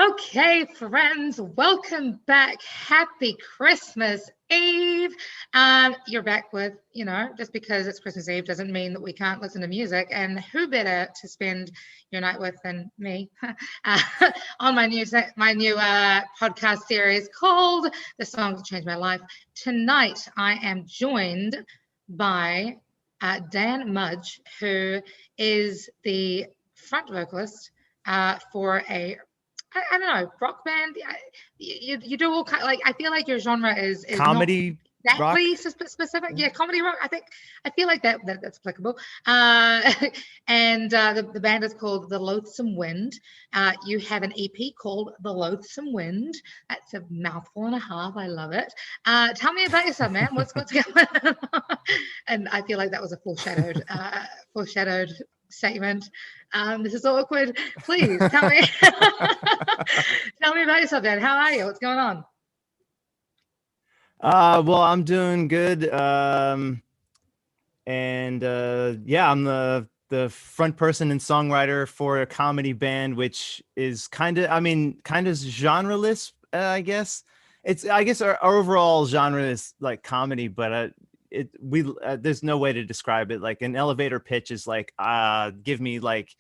Okay, friends, welcome back. Happy Christmas Eve. You're back with, just because it's Christmas Eve doesn't mean that we can't listen to music. And who better to spend your night with than me on my new podcast series called The Songs That Changed My Life. Tonight, I am joined by Dan Mudge, who is the front vocalist for I don't know, rock band. You do all kind, like, I feel like your genre is Comedy not rock. exactly specific. Yeah, comedy rock. I feel like that's applicable. And the band is called the Loathsome Wind. You have an EP called The Loathsome Wind. That's a mouthful and a half. I love it. Tell me about yourself, man. What's going on? And I feel like that was a foreshadowed statement. This is awkward. Please tell me. Tell me about yourself, Dan. How are you? What's going on? Well, I'm doing good. Yeah, I'm the front person and songwriter for a comedy band, which is kind of genreless, I guess. I guess our overall genre is like comedy, but there's no way to describe it. Like an elevator pitch is like, give me like,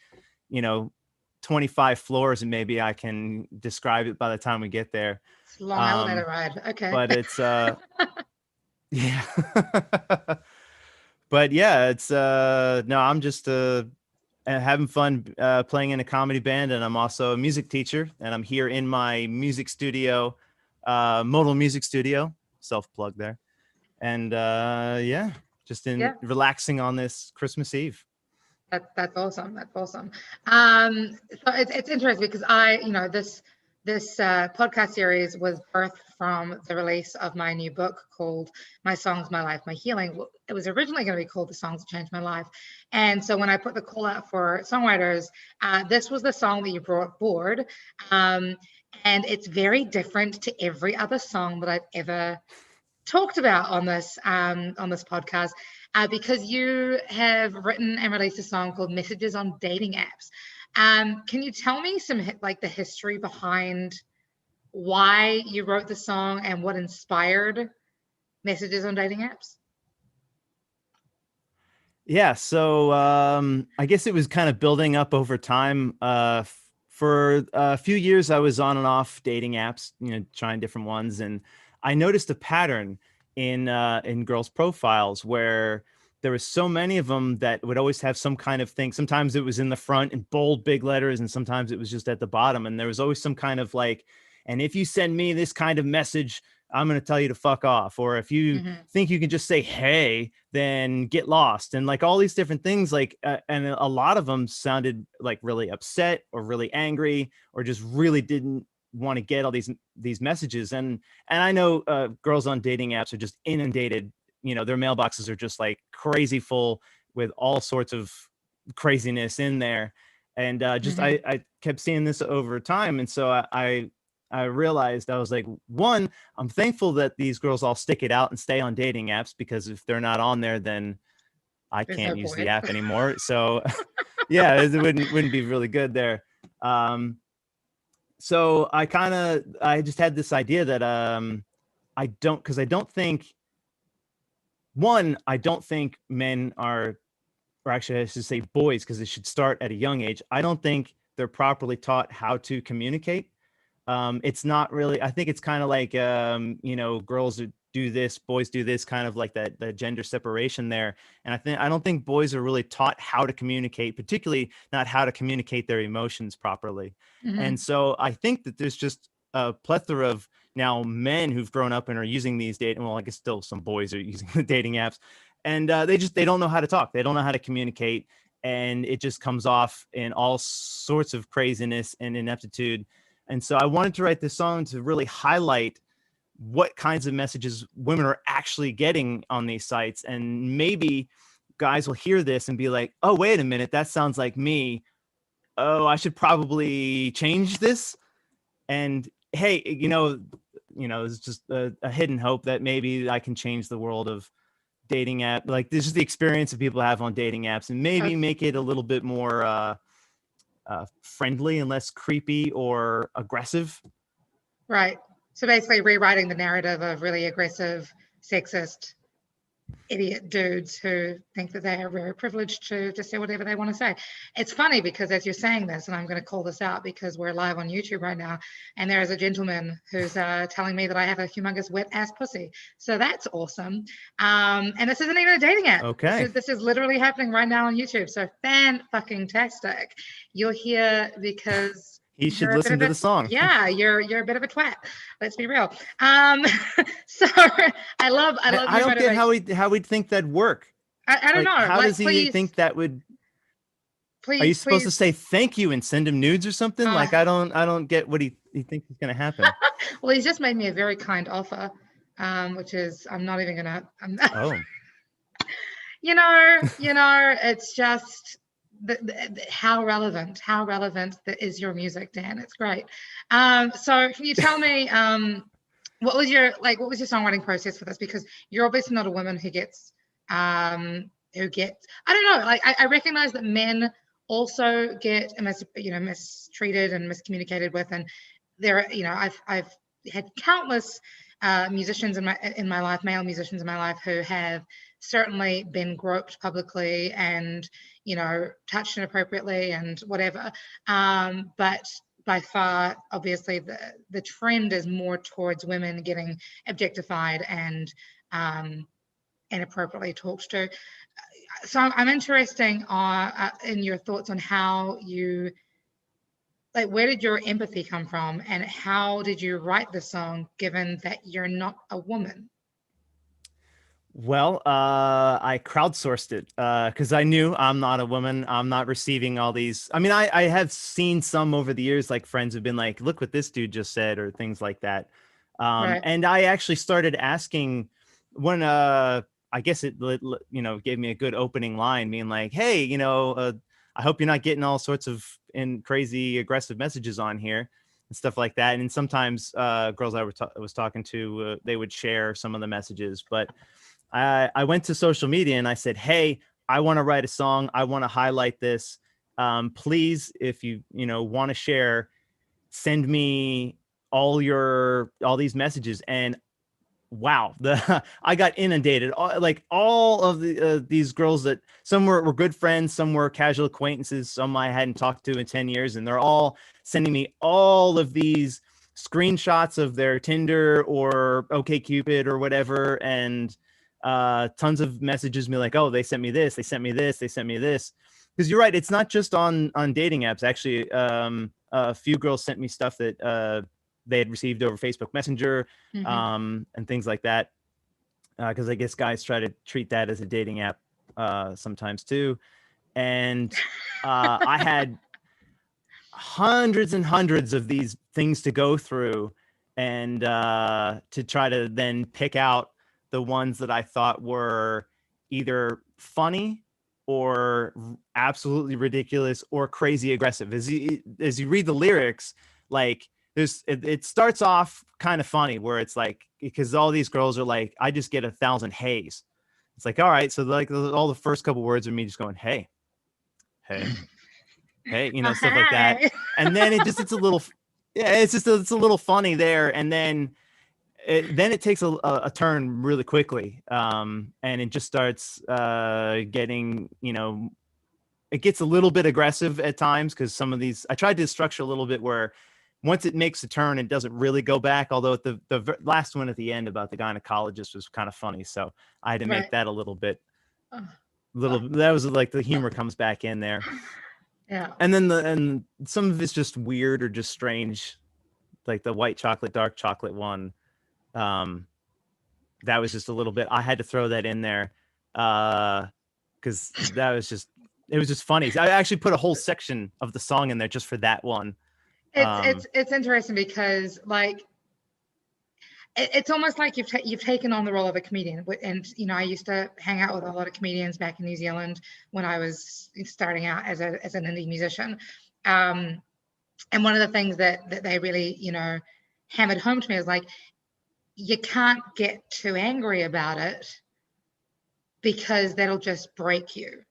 25 floors and maybe I can describe it by the time we get there. It's a long elevator ride. Okay. But it's yeah. But yeah, it's no, I'm just having fun playing in a comedy band, and I'm also a music teacher, and I'm here in my music studio, Modal Music Studio, self plug there. And yeah, just relaxing on this Christmas Eve. That's awesome. That's awesome. So it's interesting because this podcast series was birthed from the release of my new book called My Songs, My Life, My Healing. It was originally going to be called The Songs That Changed My Life. And so when I put the call out for songwriters, this was the song that you brought forward. And it's very different to every other song that I've ever talked about on this podcast. Because you have written and released a song called Messages on Dating Apps. Can you tell me the history behind why you wrote the song and what inspired Messages on Dating Apps? Yeah, so I guess it was kind of building up over time. For a few years, I was on and off dating apps, trying different ones, and I noticed a pattern in girls' profiles where there was so many of them that would always have some kind of thing. Sometimes it was in the front in bold big letters, and sometimes it was just at the bottom. And there was always some kind of like, and if you send me this kind of message, I'm going to tell you to fuck off. Or if you think you can just say, hey, then get lost. And like all these different things, like, and a lot of them sounded like really upset or really angry, or just really didn't want to get all these messages. And I know girls on dating apps are just inundated. Their mailboxes are just like crazy full with all sorts of craziness in there. And I kept seeing this over time. And so I realized, I was like, one, I'm thankful that these girls all stick it out and stay on dating apps, because if they're not on there, then I can't use the app anymore. So yeah, it wouldn't be really good there. So I just had this idea that I don't think men are, or actually I should say boys, because it should start at a young age. I don't think they're properly taught how to communicate. It's not really, I think it's kind of like, girls do this, boys do this, kind of like the gender separation there. And I don't think boys are really taught how to communicate, particularly not how to communicate their emotions properly. And so I think that there's just a plethora of now men who've grown up and are using these dating, well, I guess still some boys are using the dating apps, and they don't know how to talk. They don't know how to communicate. And it just comes off in all sorts of craziness and ineptitude. And so I wanted to write this song to really highlight what kinds of messages women are actually getting on these sites. And maybe guys will hear this and be like, oh, wait a minute, that sounds like me. Oh, I should probably change this. And hey, it's just a hidden hope that maybe I can change the world of dating app. Like, this is the experience that people have on dating apps, and maybe make it a little bit more friendly and less creepy or aggressive. Right. So basically rewriting the narrative of really aggressive, sexist, idiot dudes who think that they are very privileged to say whatever they want to say. It's funny because as you're saying this, and I'm going to call this out because we're live on YouTube right now, and there is a gentleman who's telling me that I have a humongous wet ass pussy. So that's awesome. And this isn't even a dating app. Okay. This is literally happening right now on YouTube. So fan-fucking-tastic. You're here because He should listen to the song. Yeah, you're a bit of a twat. Let's be real. So I love. I don't get how we'd think that'd work. I don't know. How does he think that would? Please, are you supposed to say thank you and send him nudes or something? Like I don't get what he thinks is gonna happen. Well, he's just made me a very kind offer, which is I'm not even gonna. Oh. You know, it's just. How relevant is your music, Dan? It's great. So can you tell me what was your songwriting process for this? Because you're obviously not a woman who gets I don't know, like I recognize that men also get mistreated and miscommunicated with, and there I've had countless musicians in my life, male musicians in my life, who have certainly been groped publicly and touched inappropriately and whatever, but by far obviously the trend is more towards women getting objectified and inappropriately talked to. So I'm interested in your thoughts on how you, like, where did your empathy come from and how did you write the song given that you're not a woman? Well, I crowdsourced it because I knew I'm not a woman. I'm not receiving all these. I mean, I have seen some over the years, like friends have been like, look what this dude just said, or things like that. Right. And I actually started asking when, I guess it, gave me a good opening line being like, hey, I hope you're not getting all sorts of crazy aggressive messages on here and stuff like that. And sometimes girls I was talking to, they would share some of the messages, but I went to social media and I said, hey, I want to write a song. I want to highlight this. Please, if you want to share, send me all these messages. And wow, I got inundated. All of these girls that some were good friends, some were casual acquaintances, some I hadn't talked to in 10 years. And they're all sending me all of these screenshots of their Tinder or OkCupid or whatever. And tons of messages me like, oh, they sent me this, they sent me this, they sent me this. Because you're right, it's not just on dating apps. Actually, a few girls sent me stuff that they had received over Facebook Messenger, and things like that. Because I guess guys try to treat that as a dating app sometimes too. And I had hundreds and hundreds of these things to go through and to try to then pick out the ones that I thought were either funny or absolutely ridiculous or crazy aggressive. As you read the lyrics, like it starts off kind of funny where it's like, because all these girls are like, I just get 1,000 heys. It's like, all right. So like all the first couple words are me just going, hey, stuff like that. And then it's a little, it's a little funny there. And then it takes a turn really quickly, and it just starts getting, it gets a little bit aggressive at times, because some of these I tried to structure a little bit where once it makes a turn, it doesn't really go back. Although the last one at the end about the gynecologist was kind of funny, so I had to make that a little bit, that was like the humor comes back in there. Yeah. And then and some of it's just weird or just strange, like the white chocolate, dark chocolate one. That was just a little bit, I had to throw that in there because it was just funny. I actually put a whole section of the song in there just for that one. It's interesting because like it's almost like you've taken on the role of a comedian. And I used to hang out with a lot of comedians back in New Zealand when I was starting out as an indie musician, and one of the things that they really hammered home to me is like, you can't get too angry about it because that'll just break you.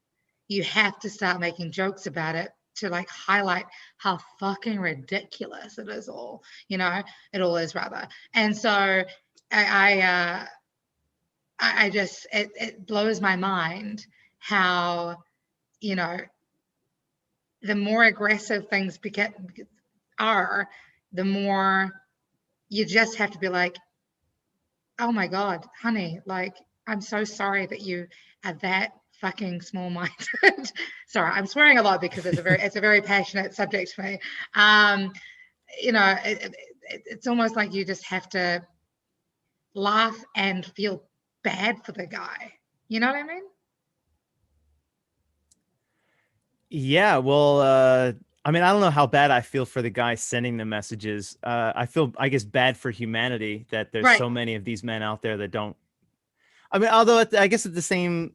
You have to start making jokes about it to like highlight how fucking ridiculous it is all, you know, it all is rather. And so I just, it blows my mind how, you know, the more aggressive things are, the more you just have to be like, oh my God, honey, like, I'm so sorry that you are that fucking small-minded. Sorry, I'm swearing a lot because it's a very passionate subject for me. You know, it's almost like you just have to laugh and feel bad for the guy. You know what I mean? Yeah, well, I mean, I don't know how bad I feel for the guy sending the messages. I feel, I guess, bad for humanity that there's Right. so many of these men out there that don't. I mean, although I guess at the same,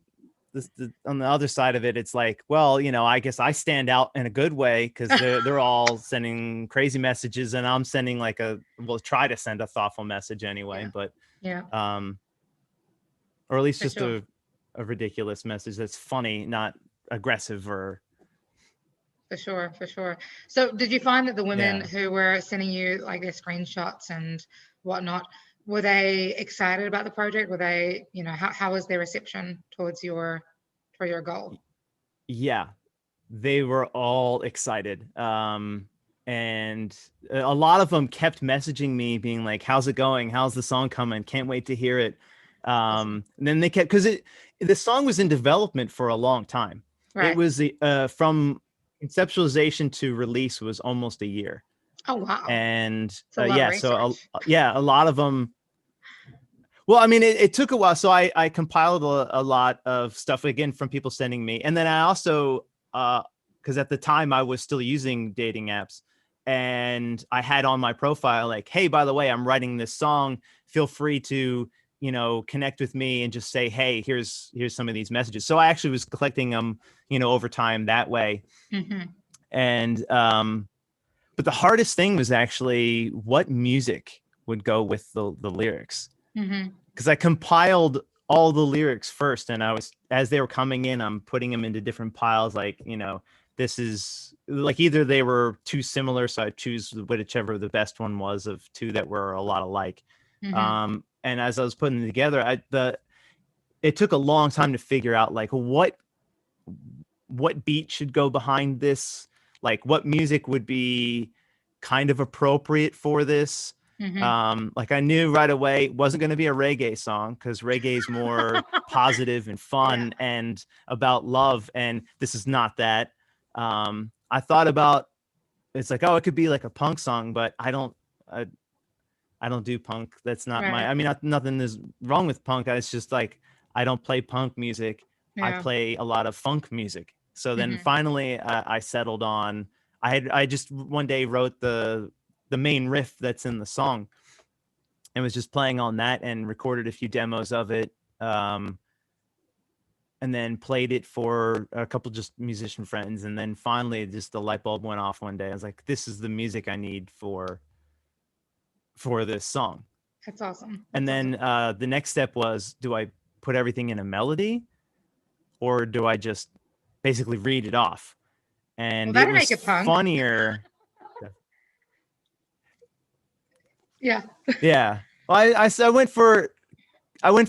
on the other side of it, it's like, well, you know, I guess I stand out in a good way because they're all sending crazy messages, and I'm sending like try to send a thoughtful message anyway, Yeah. but Yeah. Or at least For just sure. a ridiculous message that's funny, not aggressive or. For sure, for sure. So did you find that the women Yeah. who were sending you like their screenshots and whatnot, were they excited about the project? Were they, you know, how was their reception towards your goal? Yeah, they were all excited. And a lot of them kept messaging me being like, how's it going? How's the song coming? Can't wait to hear it. Awesome. And then they kept, because the song was in development for a long time. Right. It was from conceptualization to release was almost a year. Oh wow. And It's a lot of yeah, research. so a lot of them. Well, I mean, it took a while. So I compiled a lot of stuff again from people sending me. And then I also, because at the time I was still using dating apps, and I had on my profile like, hey, by the way, I'm writing this song. Feel free to, you know, connect with me and just say, hey, here's some of these messages. So I actually was collecting them, you know, over time that way. Mm-hmm. And but the hardest thing was actually what music would go with the lyrics. Mm-hmm. Because I compiled all the lyrics first, and I was, as they were coming in, I'm putting them into different piles. Like, you know, this is like either they were too similar, so I choose whichever the best one was of two that were a lot alike. Mm-hmm. And as I was putting them together, it took a long time to figure out like what beat should go behind this, like what music would be kind of appropriate for this. Mm-hmm. Like I knew right away it wasn't going to be a reggae song because reggae is more positive and fun and about love, and this is not that. I thought about, it's like, oh, it could be like a punk song, but I don't do punk. That's not my. Right. I mean, nothing is wrong with punk. It's just like I don't play punk music. I Yeah. play a lot of funk music. So then Mm-hmm. finally, I settled on. I just one day wrote the main riff that's in the song, and was just playing on that and recorded a few demos of it. And then played it for a couple just musician friends, and then finally, just the light bulb went off one day. I was like, "This is the music I need for this song." That's awesome. And That's then awesome. the next step was, do I put everything in a melody, or do I just basically read it off? Well, And it that'd was make it punk. funnier. Yeah. Yeah. Well, I went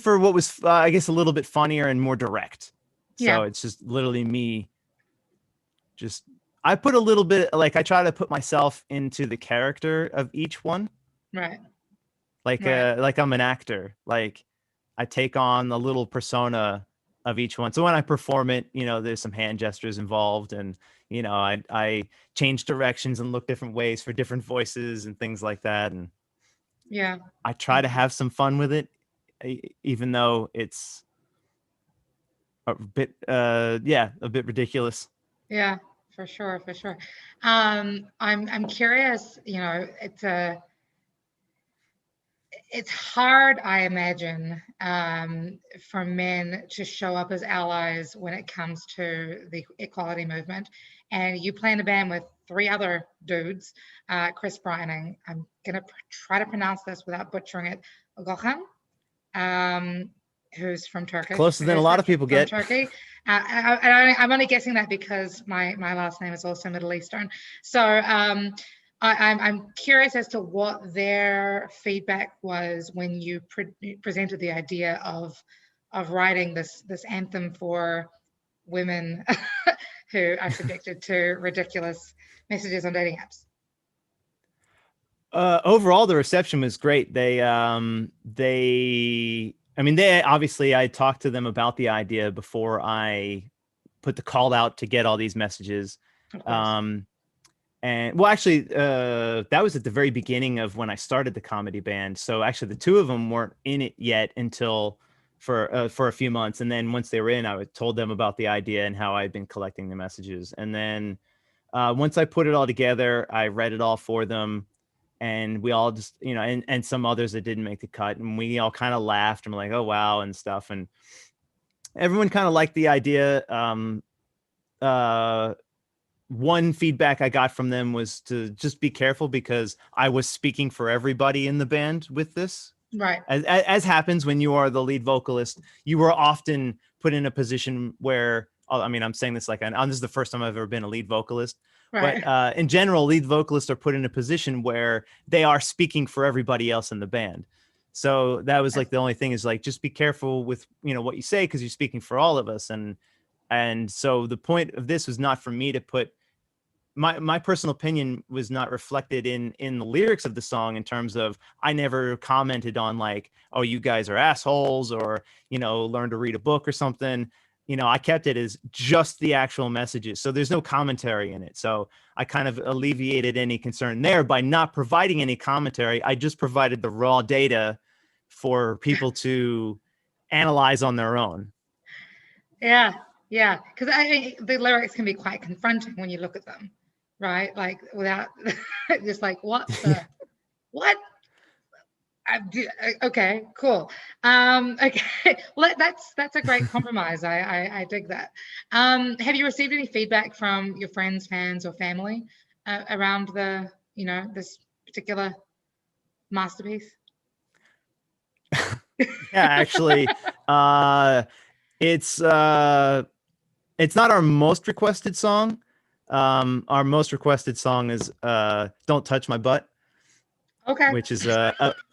for what was I guess a little bit funnier and more direct. So Yeah. it's just literally me. Just I put a little bit, like I try to put myself into the character of each one. Right. Like I'm an actor. Like I take on the little persona of each one. So when I perform it, you know, there's some hand gestures involved, and you know, I change directions and look different ways for different voices and things like that. And Yeah. I try to have some fun with it, even though it's a bit a bit ridiculous. Yeah, for sure, for sure. I'm curious, you know, it's hard, I imagine, for men to show up as allies when it comes to the equality movement. And you play in a band with three other dudes, Chris, Brian, and I'm gonna try to pronounce this without butchering it, Gochan. Um, who's from Turkish. Closer than a lot of people from get. Turkey. I'm only guessing that because my last name is also Middle Eastern. So I'm curious as to what their feedback was when you presented the idea of writing this anthem for women who are subjected to ridiculous messages on dating apps. Overall, the reception was great. They obviously, I talked to them about the idea before I put the call out to get all these messages. And well, actually, that was at the very beginning of when I started the comedy band. So actually, the two of them weren't in it yet until for a few months. And then once they were in, I told them about the idea and how I'd been collecting the messages. And then once I put it all together, I read it all for them. And we all just, and some others that didn't make the cut. And we all kind of laughed and were like, oh, wow, and stuff. And everyone kind of liked the idea. One feedback I got from them was to just be careful because I was speaking for everybody in the band with this. Right. As happens when you are the lead vocalist, you are often put in a position where, I'm saying this like, this is the first time I've ever been a lead vocalist. Right. But in general, lead vocalists are put in a position where they are speaking for everybody else in the band. So that was like the only thing is like, just be careful with, what you say, because you're speaking for all of us. And so the point of this was not for me to put my personal opinion was not reflected in the lyrics of the song in terms of I never commented on like, oh, you guys are assholes or, learn to read a book or something. I kept it as just the actual messages. So there's no commentary in it. So I kind of alleviated any concern there by not providing any commentary. I just provided the raw data for people to analyze on their own. Yeah. Yeah. Because the lyrics can be quite confronting when you look at them, right? Like without just like, what? What? Okay, cool. Okay, well, that's a great compromise. I dig that. Have you received any feedback from your friends, fans, or family around the this particular masterpiece? Yeah, actually, it's not our most requested song. Our most requested song is "Don't Touch My Butt." Okay. Which is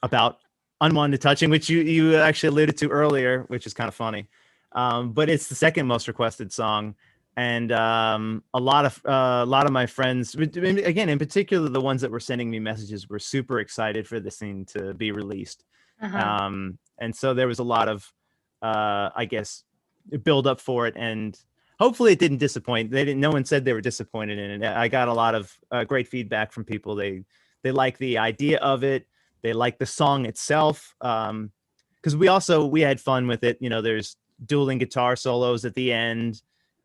about unwanted touching, which you actually alluded to earlier, which is kind of funny. But it's the second most requested song, and a lot of my friends, again, in particular, the ones that were sending me messages, were super excited for this thing to be released. And so there was a lot of, I guess, build up for it, and hopefully it didn't disappoint. No one said they were disappointed in it. I got a lot of great feedback from people. They like the idea of it. They like the song itself. Because we had fun with it. There's dueling guitar solos at the end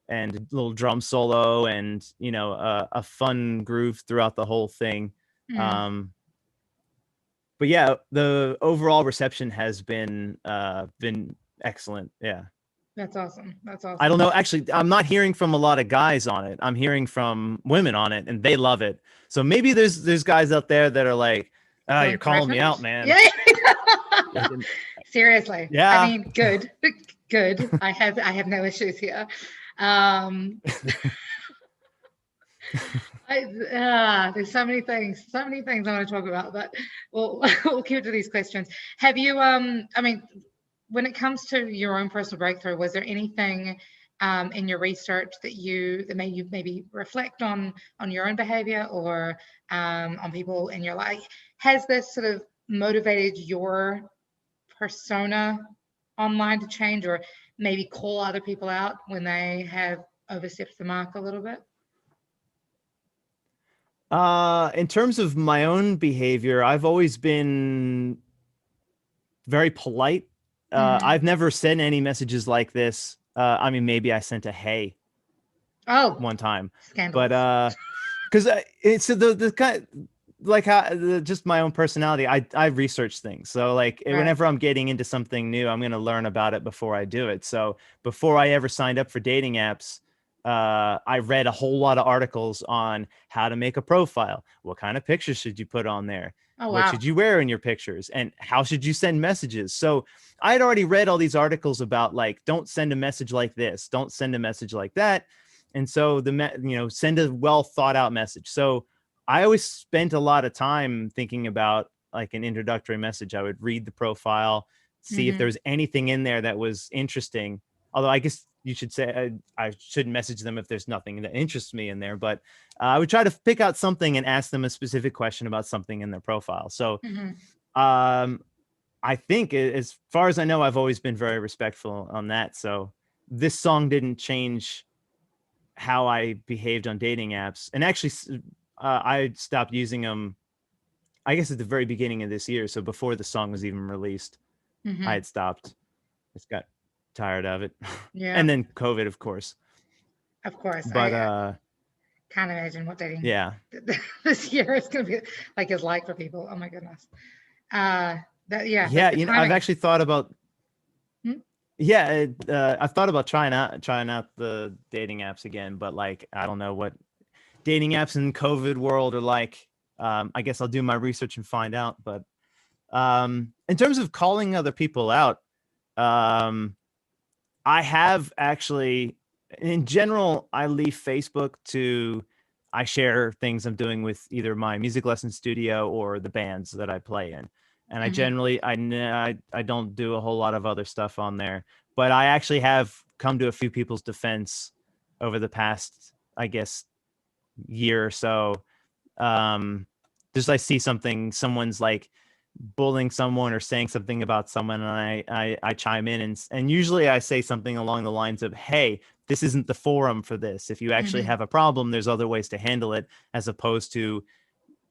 and a little drum solo and, a fun groove throughout the whole thing. But yeah, the overall reception has been excellent. Yeah. That's awesome. I don't know. Actually, I'm not hearing from a lot of guys on it. I'm hearing from women on it, and they love it. So maybe there's guys out there that are like, "Oh, you're calling me out, man." Yeah. Seriously. Yeah. I mean, good. I have no issues here. There's so many things I want to talk about, but we'll keep to these questions. Have you? When it comes to your own personal breakthrough, was there anything in your research that made you maybe reflect on your own behavior or on people in your life? Has this sort of motivated your persona online to change, or maybe call other people out when they have overstepped the mark a little bit? In terms of my own behavior, I've always been very polite. I've never sent any messages like this. Maybe I sent a hey. Oh, one time, scandalous. But because it's the kind like how just my own personality. I research things, so like whenever I'm getting into something new, I'm going to learn about it before I do it. So before I ever signed up for dating apps, I read a whole lot of articles on how to make a profile. What kind of pictures should you put on there? Oh, What wow. should you wear in your pictures? And how should you send messages? So I had already read all these articles about like, don't send a message like this, don't send a message like that. And so send a well thought out message. So I always spent a lot of time thinking about like an introductory message. I would read the profile, see if there was anything in there that was interesting. Although I guess you should say I shouldn't message them if there's nothing that interests me in there. But I would try to pick out something and ask them a specific question about something in their profile. So I think as far as I know, I've always been very respectful on that. So this song didn't change how I behaved on dating apps. And actually, I stopped using them, I guess, at the very beginning of this year. So before the song was even released, I had stopped. Just got tired of it. Yeah. And then COVID, of course. Of course. But I can't imagine what dating this year is going to be like for people. Oh my goodness. I've actually thought about I've thought about trying out the dating apps again, but like I don't know what dating apps in COVID world are like. I guess I'll do my research and find out. But in terms of calling other people out, I have actually, in general, I leave Facebook I share things I'm doing with either my music lesson studio or the bands that I play in. And I generally, I don't do a whole lot of other stuff on there, but I actually have come to a few people's defense over the past, I guess, year or so. Just I see someone's like bullying someone or saying something about someone, and I chime in and usually I say something along the lines of, hey, this isn't the forum for this. If you actually have a problem, there's other ways to handle it, as opposed to,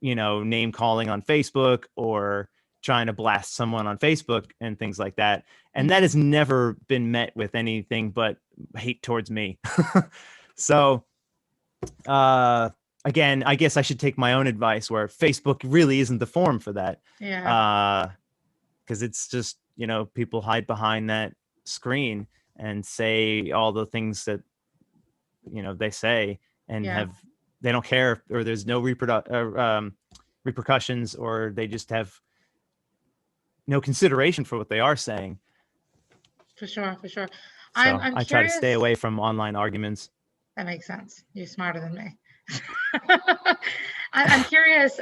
name calling on Facebook or trying to blast someone on Facebook and things like that. And that has never been met with anything but hate towards me. So, again, I guess I should take my own advice, where Facebook really isn't the forum for that. Yeah. Because it's just, people hide behind that screen and say all the things that, they say, and they don't care, or there's no repercussions, or they just have no consideration for what they are saying. For sure. So I'm I curious. try to stay away from online arguments. That makes sense. You're smarter than me. I'm curious.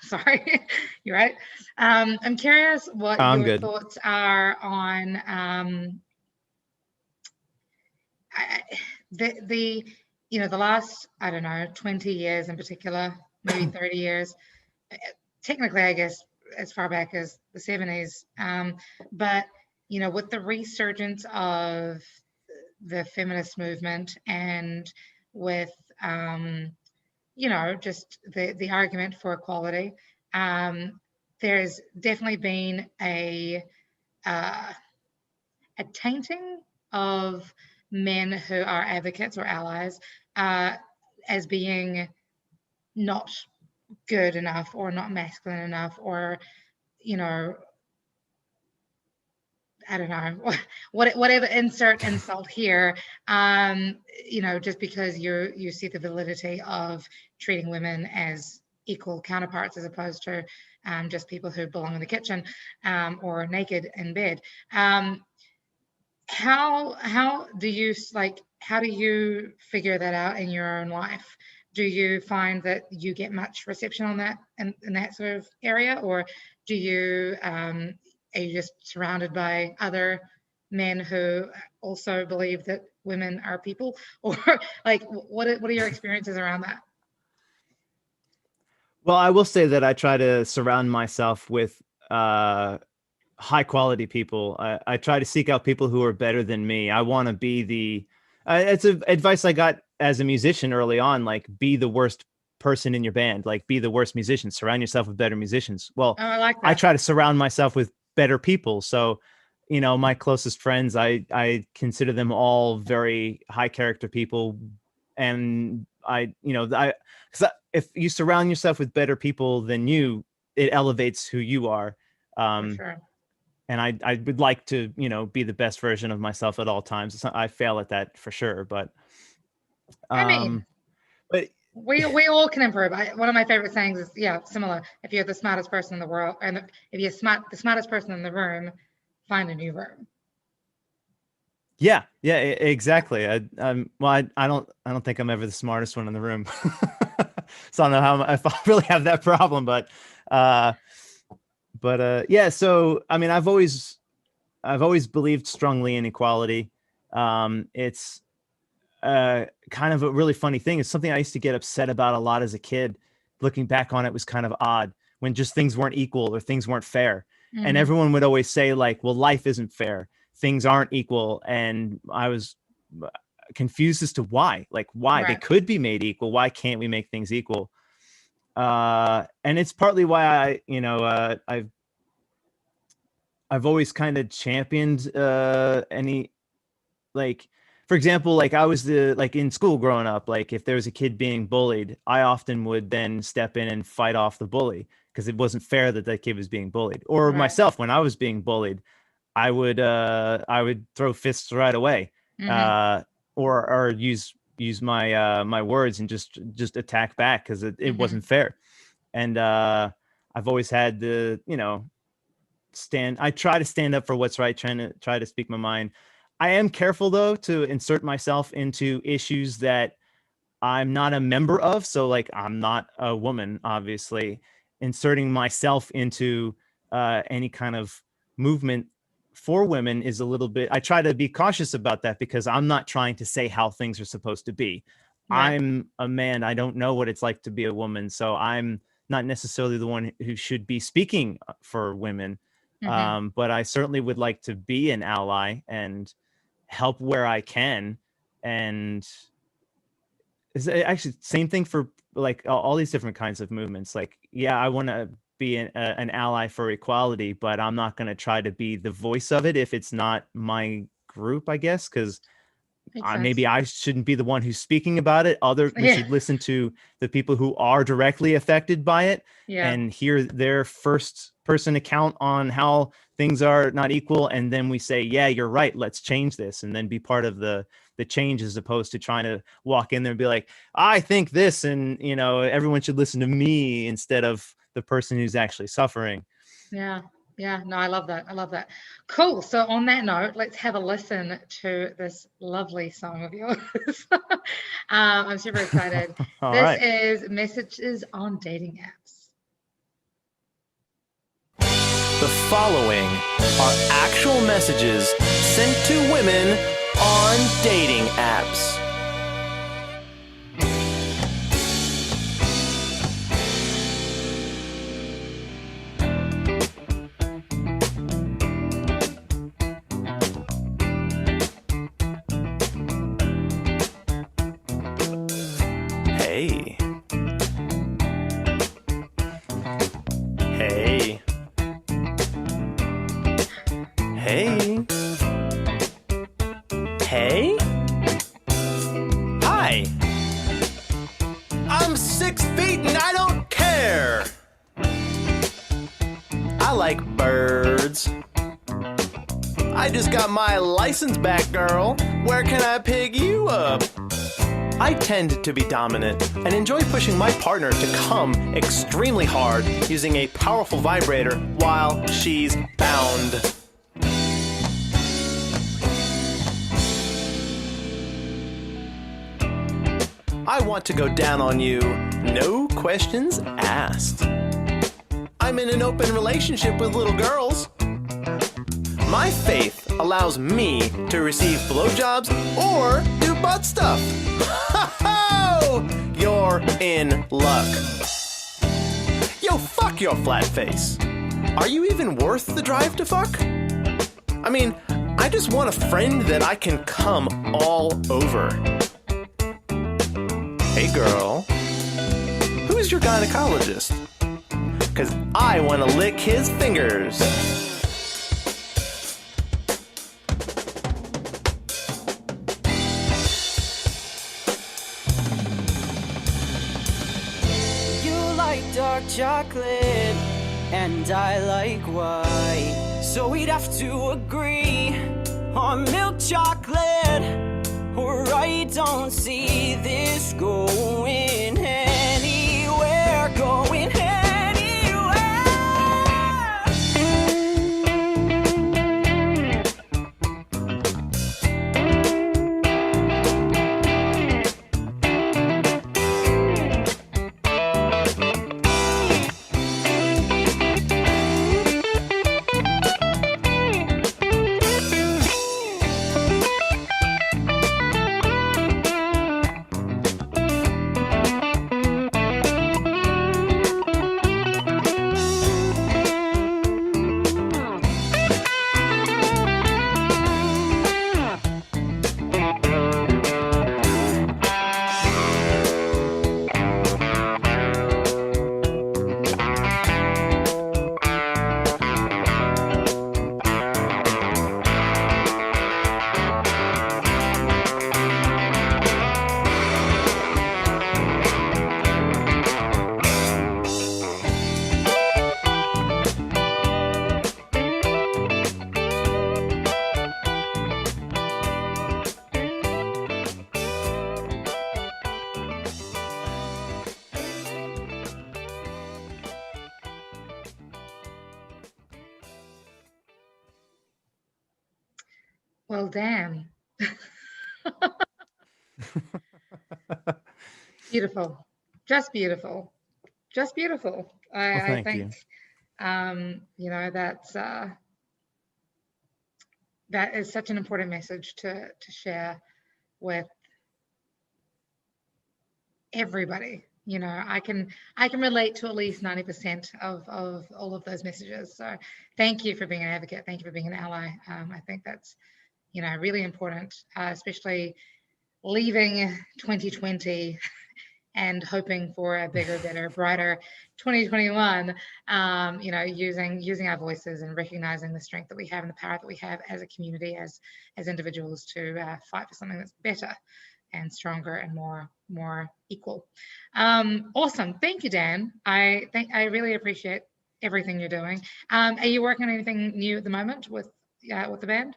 Sorry, you're right. I'm curious what your thoughts are on the last, I don't know, 20 years in particular, maybe 30 years. Technically, I guess as far back as the 70s. But with the resurgence of the feminist movement, and with just the argument for equality, there's definitely been a tainting of men who are advocates or allies as being not good enough, or not masculine enough, or I don't know, whatever, insert insult here, just because you see the validity of treating women as equal counterparts, as opposed to just people who belong in the kitchen or naked in bed. How do you figure that out in your own life? Do you find that you get much reception on that in that sort of area, or do you are you just surrounded by other men who also believe that women are people, or like what are your experiences around that? Well, I will say that I try to surround myself with high quality people. I try to seek out people who are better than me. I want to be it's advice I got as a musician early on, like be the worst person in your band, like be the worst musician, surround yourself with better musicians. Well, I like that. I try to surround myself with better people. So, my closest friends, I consider them all very high character people. And if you surround yourself with better people than you, it elevates who you are. For sure. And I would like to, be the best version of myself at all times. I fail at that for sure, but I mean, but We all can improve. One of my favorite sayings is, similar. If you're the smartest person in the world, and if you're the smartest person in the room, find a new room. Yeah, exactly. I don't think I'm ever the smartest one in the room. So I don't know if I really have that problem, but yeah. So I mean, I've always believed strongly in equality. It's kind of a really funny thing. It's something I used to get upset about a lot as a kid. Looking back on it was kind of odd when just things weren't equal or things weren't fair. Mm-hmm. And everyone would always say like, well, life isn't fair. Things aren't equal. And I was confused as to why, Right. They could be made equal. Why can't we make things equal? And it's partly why I've always kind of championed any, like, for example, like I was in school growing up, like if there was a kid being bullied, I often would then step in and fight off the bully because it wasn't fair that kid was being bullied. Or right. Myself, when I was being bullied, I would throw fists right away, mm-hmm. Or use my words and just attack back because it mm-hmm. wasn't fair. And I've always had I try to stand up for what's right, try to speak my mind. I am careful though to insert myself into issues that I'm not a member of. So like I'm not a woman, obviously. Inserting myself into any kind of movement for women is a little bit, I try to be cautious about that because I'm not trying to say how things are supposed to be. Right. I'm a man. I don't know what it's like to be a woman. So I'm not necessarily the one who should be speaking for women. Mm-hmm. But I certainly would like to be an ally and help where I can. And it's actually same thing for like all these different kinds of movements. Like, yeah, I want to be an ally for equality, but I'm not going to try to be the voice of it if it's not my group, I guess, because maybe I shouldn't be the one who's speaking about it. We should listen to the people who are directly affected by it and hear their first person account on how things are not equal. And then we say, yeah, you're right. Let's change this. And then be part of the change as opposed to trying to walk in there and be like, I think this, and everyone should listen to me instead of the person who's actually suffering. Yeah. No, I love that. Cool. So on that note, let's have a listen to this lovely song of yours. I'm super excited. This is Messages on Dating Apps. The following are actual messages sent to women on dating apps. Hey. Hi. I'm 6 feet and I don't care. I like birds. I just got my license back, girl. Where can I pick you up? I tend to be dominant and enjoy pushing my partner to come extremely hard using a powerful vibrator while she's bound. I want to go down on you, no questions asked. I'm in an open relationship with little girls. My faith allows me to receive blowjobs or do butt stuff. Ho-ho! You're in luck. Yo, fuck your flat face. Are you even worth the drive to fuck? I mean, I just want a friend that I can come all over. Hey girl, who is your gynecologist? 'Cause I want to lick his fingers. Dark chocolate and I like white, so we'd have to agree on milk chocolate, or I don't see this going Well, Dan. Beautiful. Just beautiful. Just beautiful. Well, I thank you. think, that is such an important message to share with everybody. I can relate to at least 90% of all of those messages. So thank you for being an advocate. Thank you for being an ally. I think that's, really important, especially leaving 2020 and hoping for a bigger, better, brighter 2021. Using our voices and recognizing the strength that we have and the power that we have as a community, as individuals, to fight for something that's better and stronger and more equal. Awesome. Thank you, Dan. I really appreciate everything you're doing. Are you working on anything new at the moment with the band?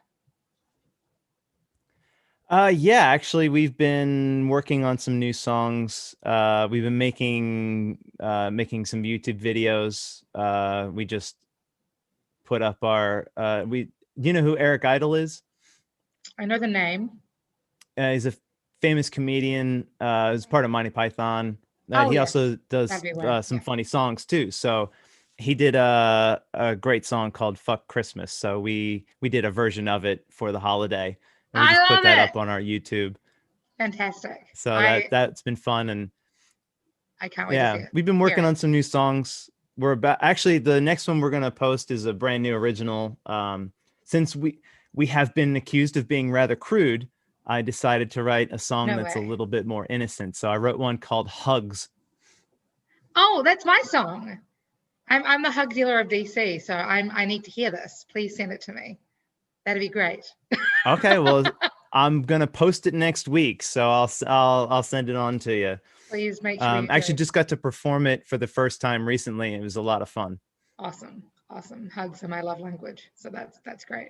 Yeah, actually, we've been working on some new songs. We've been making some YouTube videos. We just put up our you know who Eric Idle is? I know the name. He's a famous comedian. He's part of Monty Python. He Yes. also does some funny songs too. So he did a great song called "Fuck Christmas." So we did a version of it for the holiday. And we just put that up on our YouTube. Fantastic. So that's been fun, and I can't wait to see it. We've been working on some new songs. Actually, the next one we're gonna post is a brand new original. Since we have been accused of being rather crude, I decided to write a song that's a little bit more innocent. So I wrote one called "Hugs." Oh, that's my song. I'm the hug dealer of DC, so I need to hear this. Please send it to me. That'd be great. Okay, well, I'm gonna post it next week, so I'll send it on to you. Please make sure. You actually just got to perform it for the first time recently. It was a lot of fun. Awesome. Hugs are my love language, so that's great.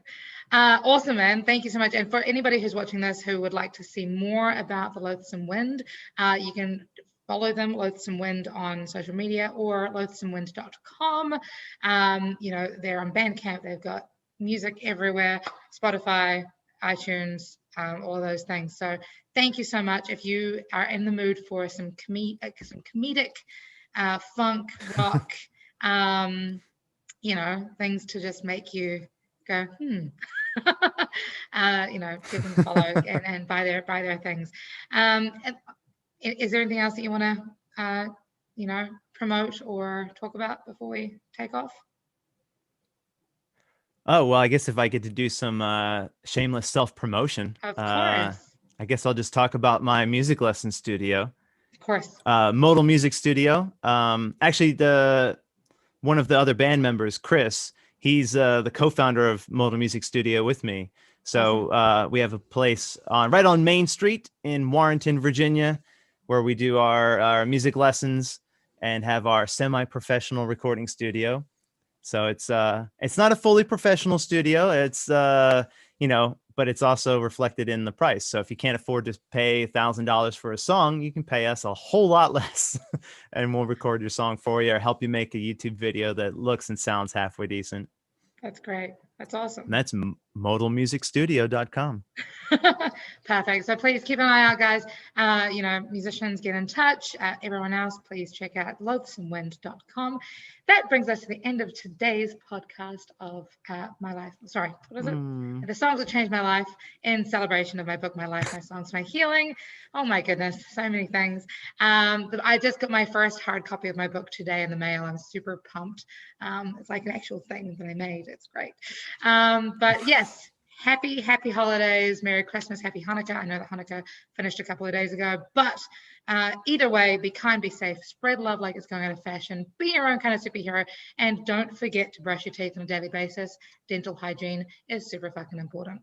Awesome, man. Thank you so much. And for anybody who's watching this who would like to see more about the Loathsome Wind, you can follow them, Loathsome Wind, on social media, or loathsomewind.com. They're on Bandcamp. They've got music everywhere, Spotify, iTunes, all those things. So thank you so much. If you are in the mood for some comedic funk rock, things to just make you go give them a follow and buy their things. Is there anything else that you want to promote or talk about before we take off? Oh, well, I guess if I get to do some shameless self-promotion, of course. I guess I'll just talk about my music lesson studio. Of course. Modal Music Studio. Actually, one of the other band members, Chris, he's the co-founder of Modal Music Studio with me. So we have a place right on Main Street in Warrenton, Virginia, where we do our music lessons and have our semi-professional recording studio. So it's not a fully professional studio. It's but it's also reflected in the price. So if you can't afford to pay $1,000 for a song, you can pay us a whole lot less, and we'll record your song for you or help you make a YouTube video that looks and sounds halfway decent. That's great. That's awesome. And that's modalmusicstudio.com. Perfect. So please keep an eye out, guys. Musicians, get in touch. Everyone else, please check out loathsomewind.com. That brings us to the end of today's podcast of my life. Sorry, what is it? The songs that changed my life, in celebration of my book, My Life, My Songs, My Healing. Oh my goodness, so many things. But I just got my first hard copy of my book today in the mail. I'm super pumped. It's like an actual thing that I made. It's great. But yes, happy holidays, Merry Christmas, Happy Hanukkah. I know that Hanukkah finished a couple of days ago, but either way, be kind, be safe, spread love like it's going out of fashion, be your own kind of superhero, and don't forget to brush your teeth on a daily basis. Dental hygiene is super fucking important.